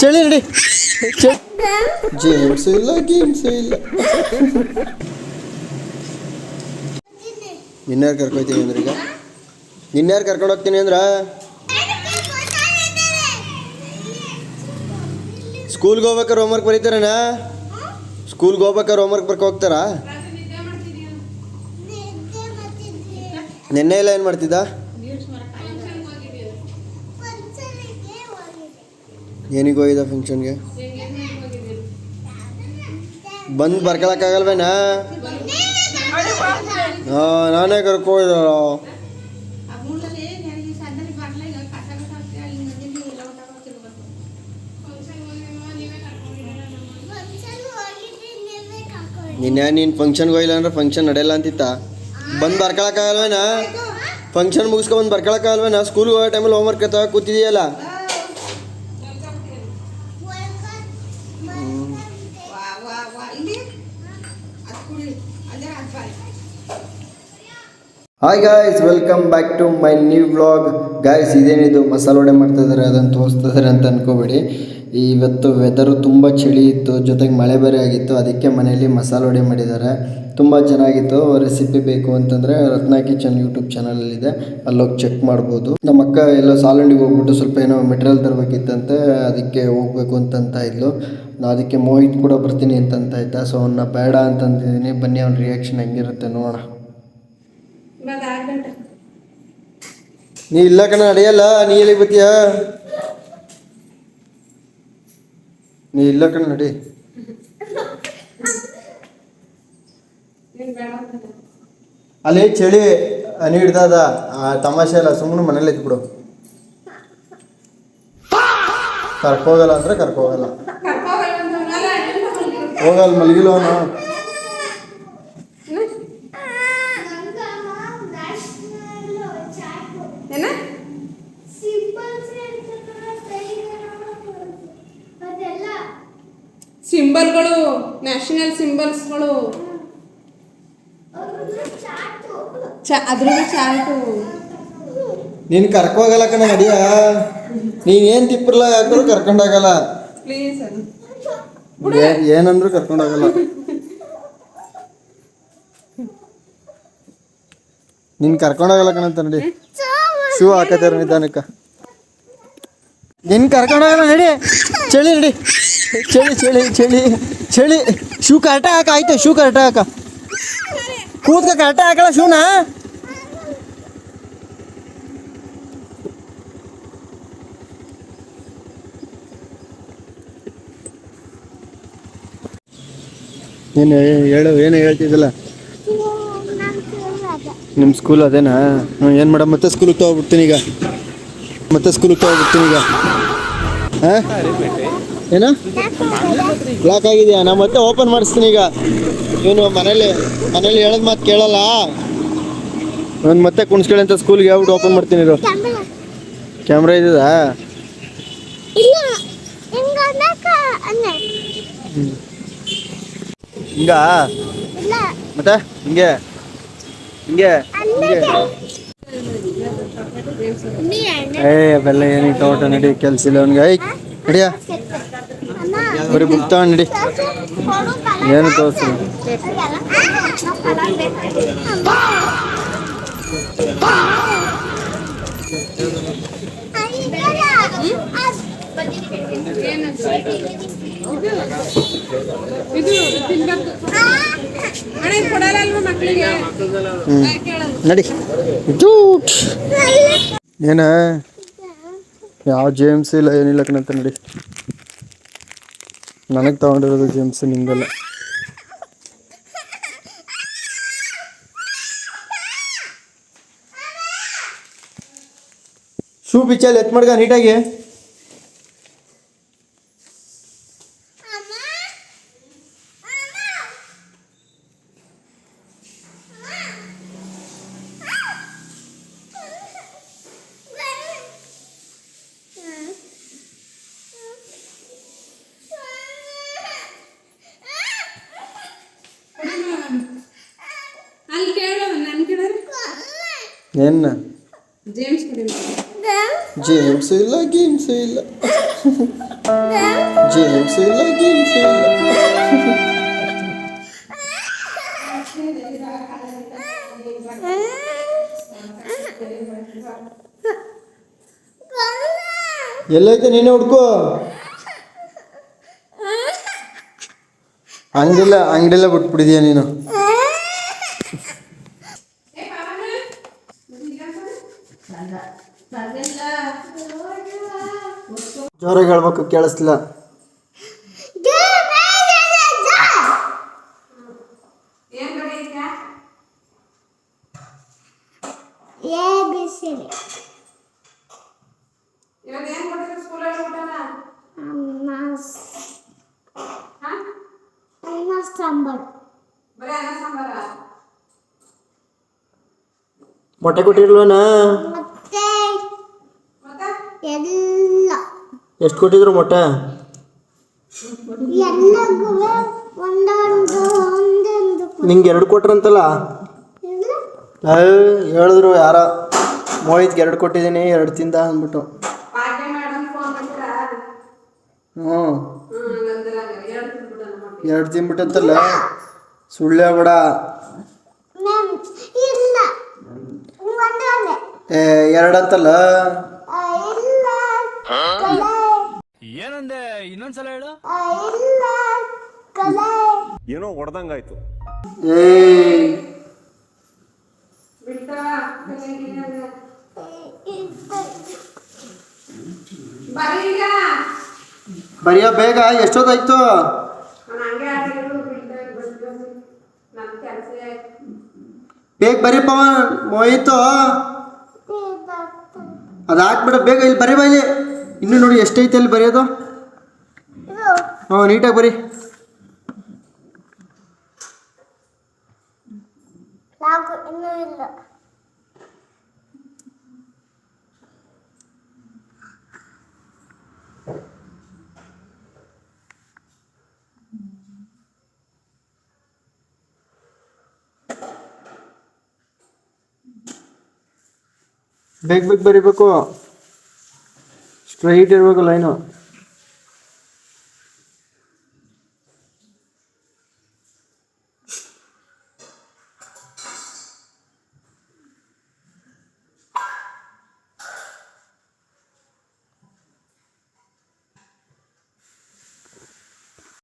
ಚಳಿ ನಡಿ. ಜೇಮ್ಸ್ ಇಲ್ಲ ಗೇಮ್ಸ್ ಇಲ್ಲ. ನಿನ್ಯಾರು ಕರ್ಕೊಯ್ತೀನಿ ಅಂದ್ರೆ ಈಗ ನಿನ್ಯಾರು ಕರ್ಕೊಂಡು ಹೋಗ್ತೀನಿ ಅಂದ್ರ ಸ್ಕೂಲ್ಗೆ ಹೋಗ್ಬೇಕಾರೆ ಹೋಮ್ವರ್ಕ್ ಬರೀತಾರಣ್ಣ. ಸ್ಕೂಲ್ಗೆ ಹೋಗ್ಬೇಕಾರೆ ಹೋಮ್ವರ್ಕ್ ಬರ್ಕೊ ಹೋಗ್ತಾರಾ? ನಿನ್ನೆ ಎಲ್ಲ ಏನು ಮಾಡ್ತಿದ್ದ? ಏನಿಗೆ ಹೋಗಿದ್ದ ಫಂಕ್ಷನ್ಗೆ? ಬಂದು ಬರ್ಕೊಳಕ್ಕಾಗಲ್ವೇನಾ? ಹಾಂ, ನಾನೇ ಕರ್ಕೋಯ್ದ. ನೀನು ಫಂಕ್ಷನ್ಗೆ ಹೋಗಿಲ್ಲ ಅಂದ್ರೆ ಫಂಕ್ಷನ್ ನಡೆಯಲ್ಲ ಅಂತಿತ್ತ. ಬಂದು ಬರ್ಕೊಳಕ್ಕಾಗಲ್ವೇನಾ? ಫಂಕ್ಷನ್ ಮುಗಿಸ್ಕೊಂಡು ಬರ್ಕೊಳಕ್ಕಾಗಲ್ವೇನಾ? ಸ್ಕೂಲ್ಗೆ ಹೋಗೋ ಟೈಮಲ್ಲಿ ಹೋಮ್ವರ್ಕ್ ತಗೋ ಕೂತಿದೆಯಲ್ಲ. Hi guys, welcome back to my new vlog. Guys, ಇದೇನಿದು ಮಸಾಲೆ ವಡೆ ಮಾಡ್ತಾಯಿದ್ದಾರೆ, ಅದನ್ನು ತೋರಿಸ್ತಿದ್ದಾರೆ ಅಂತ ಅಂದ್ಕೋಬೇಡಿ. ಇವತ್ತು ವೆದರು ತುಂಬ ಚಳಿ ಇತ್ತು, ಜೊತೆಗೆ ಮಳೆ ಬೇರೆ ಆಗಿತ್ತು. ಅದಕ್ಕೆ ಮನೆಯಲ್ಲಿ ಮಸಾಲೆ ವಡೆ ಮಾಡಿದ್ದಾರೆ. ತುಂಬ ಚೆನ್ನಾಗಿತ್ತು. ರೆಸಿಪಿ ಬೇಕು ಅಂತಂದರೆ ರತ್ನ ಕಿಚನ್ ಯೂಟ್ಯೂಬ್ ಚಾನಲಲ್ಲಿದೆ, ಅಲ್ಲೋಗಿ ಚೆಕ್ ಮಾಡ್ಬೋದು. ನಮ್ಮ ಅಕ್ಕ ಎಲ್ಲ ಸಾಲಂಡಿಗೆ ಹೋಗ್ಬಿಟ್ಟು ಸ್ವಲ್ಪ ಏನೋ ಮೆಟೀರಿಯಲ್ ತರಬೇಕಿತ್ತಂತೆ, ಅದಕ್ಕೆ ಹೋಗ್ಬೇಕು ಅಂತಂತ ಇದ್ಲು. ನಾ ಅದಕ್ಕೆ ಮೋಹಿತ್ ಕೂಡ ಬರ್ತೀನಿ ಅಂತಂತ ಇದ್ದ. ಸೊ ಅವನ್ನ ಬೇಡ ಅಂತಂದಿದ್ದೀನಿ. ಬನ್ನಿ ಅವ್ನ ರಿಯಾಕ್ಷನ್ ಹೆಂಗಿರುತ್ತೆ ನೋಡೋಣ. ನೀ ಇಲ್ಲ ಕಣ, ನಡೆಯಲ್ಲ. ನೀ ಎಲ್ಲಿಗೆ ಬತ್ತೀಯ? ನೀ ಇಲ್ಲ ಕಣ, ನಡಿ. ಅಲ್ಲಿ ಚಳಿ ಹನಿ ಹಿಡ್ದದ, ತಮಾಷೆ ಅಲ್ಲ, ಸುಮ್ಮನೆ ಮನೇಲಿ ಇದ್ಬಿಡು. ಕರ್ಕೋಗಲ್ಲ ಅಂದ್ರೆ ಕರ್ಕೋಗಲ್ಲ. ಹೋಗಲ್ಲ, ಮಲಗಿಲ್ಲವನು. ಸಿಂಬಲ್ಗಳು, ನ್ಯಾಷನಲ್ ಸಿಂಬಲ್ಸ್ಗಳು, ಅದ್ರದ್ದು ಚಾರ್ಟು. ನೀನು ಕರ್ಕೋಗಲ್ಲ ಕಣ, ನಡಿಯ. ನೀನೇನು ತಿಪ್ಪರ್ಲ ಯಾಕಂದ್ರೂ ಕರ್ಕೊಂಡೋಗಲ್ಲ. ಪ್ಲೀಸ್, ಏನಂದ್ರೂ ಕರ್ಕೊಂಡೋಗಲ್ಲ. ನೀನು ಕರ್ಕೊಂಡೋಗಲ್ಲ ಕಣಂತ, ನಡಿ. ಶೂ ಹಾಕತ್ತಾರ ನಿಧಾನಕ್ಕ. ನಿನ್ನ ಕರ್ಕೊಂಡೋಗಲ್ಲ, ನಡಿ. ಚಳಿ, ನಡಿ. ಚಳಿ ಚಳಿ ಚಳಿ ಚಳಿ. ಶೂ ಕರೆಕ್ಟಾಗಿ ಹಾಕ. ಆಯ್ತು, ಶೂ ಕರೆಕ್ಟಾಗಿ ಹಾಕ. ಕೂತ್ಕ, ಕರೆಕ್ಟಾಗಿ ಹಾಕಲ್ಲ ಶೂನ. ಏನು ಹೇಳು, ಏನು ಹೇಳ್ತಿದ್ದಲ್ಲ? ನಿಮ್ಮ ಸ್ಕೂಲ್ ಅದೇನಾ? ಏನು ಮೇಡಮ್, ಮತ್ತೆ ಸ್ಕೂಲಿಗೆ ತಗೋಗ್ಬಿಡ್ತೀನಿ ಈಗ. ಹಾಂ, ಏನು ಬ್ಲಾಕ್ ಆಗಿದೆಯಾ? ನಾ ಮತ್ತೆ ಓಪನ್ ಮಾಡಿಸ್ತೀನಿ ಈಗ. ಇವನು ಮನೇಲಿ ಹೇಳೋದು ಮಾತು ಕೇಳಲ್ಲ. ನಾನು ಮತ್ತೆ ಕುಣಿಸ್ಕೊಳ್ಳಿ ಅಂತ ಸ್ಕೂಲ್ಗೆ ಹೇಳ್ಬಿಟ್ಟು ಓಪನ್ ಮಾಡ್ತೀನಿ. ಇರು, ಕ್ಯಾಮ್ರಾ ಇದೆಯಾ? ಹಿಂಗ ಮತ್ತೆ ಹಿಂಗೆ ಬೆಲ್ಲ ಏನಿಗೆ ತಗೋಟ. ನಡಿ, ಕೆಲ್ಸ ಇಲ್ಲ ಅವನಿಗೆ. ಐ ನಡಿಯ, ಬರೀ ಬುಕ್ ತಗೊಂಡು ನಡಿ. ಏನು ತೋರಿಸ್ತೀನಿ. ನಡಿ. ಏನ ಯಾವ ಜೇಮ್ಸ್ ಇಲ್ಲ, ಏನಿಲ್ಲ ಕಣಂತ. ನಡಿ, ನನಗೆ ತಗೊಂಡಿರೋದು ಜೇಮ್ಸ್, ನಿಂದಲ್ಲ. ಶೂ ಬಿಚ್ಚಲ್ಲಿ ಎತ್ ಮಾಡ್ಗ ನೀಟಾಗಿ. ಏನು ಜೇಮ್ಸ್ ಇಲ್ಲ ಗೇಮ್ಸ್ ಇಲ್ಲ. ಜೇಮ್ಸ್ ಇಲ್ಲ ಗೇಮ್ಸ್ ಇಲ್ಲ. ಎಲ್ಲೈತೆ ನೀನೇ ಹುಡ್ಕೋ. ಅಂಗಡಿಲ್ಲ ಬಿಟ್ಬಿಟ್ಟಿದ್ಯಾ ನೀನು. ಜೋರಾಗಿ ಹೇಳ್ಬೇಕು, ಕೇಳಿಸ್ಲಿಲ್ಲ. ಮೊಟ್ಟೆ ಕೊಟ್ಟಿರ್ಲ್ವನ? ಎಷ್ಟು ಕೊಟ್ಟಿದ್ರು ಮೊಟ್ಟೆ? ನಿಂಗೆ 2 ಕೊಟ್ರಂತಲ್ಲ. ಹೇಳಿದ್ರು ಯಾರ, ಮೋಹಿತ್ಗೆ 2 ಕೊಟ್ಟಿದ್ದೀನಿ, 2 ತಿಂದ ಅಂದ್ಬಿಟ್ಟು. ಹ್ಞೂ 2 ತಿಂದ್ಬಿಟ್ಟಂತಲ್ಲ, ಸುಳ್ಳು ಹೇಳ್ಬೇಡ. 2 ಅಂತಲ್ಲ. ಏನಂದೆ, ಇನ್ನೊಂದ್ಸಲ ಹೇಳು. ಏನೋ ಹೊಡೆದಂಗಾಯ್ತು. ಬರಿಯೋ ಬೇಗ, ಎಷ್ಟೊತ್ತಾಯ್ತು? ಬೇಗ ಬರೀ ಪವನ್, ಮೋಹಿತು ಅದು ಹಾಕ್ಬಿಡ ಬೇಗ. ಇಲ್ಲಿ ಬರೀ ಇಲ್ಲಿ ಇನ್ನೂ ನೋಡಿ ಎಷ್ಟೈತೆ ಅಲ್ಲಿ ಬರೆಯೋದು. ನೀಟಾಗಿ ಬರೀ. ಬೇಗ ಬರೀಬೇಕು, ಸ್ಟ್ರೈಟ್ ಇರಬೇಕು ಲೈನು.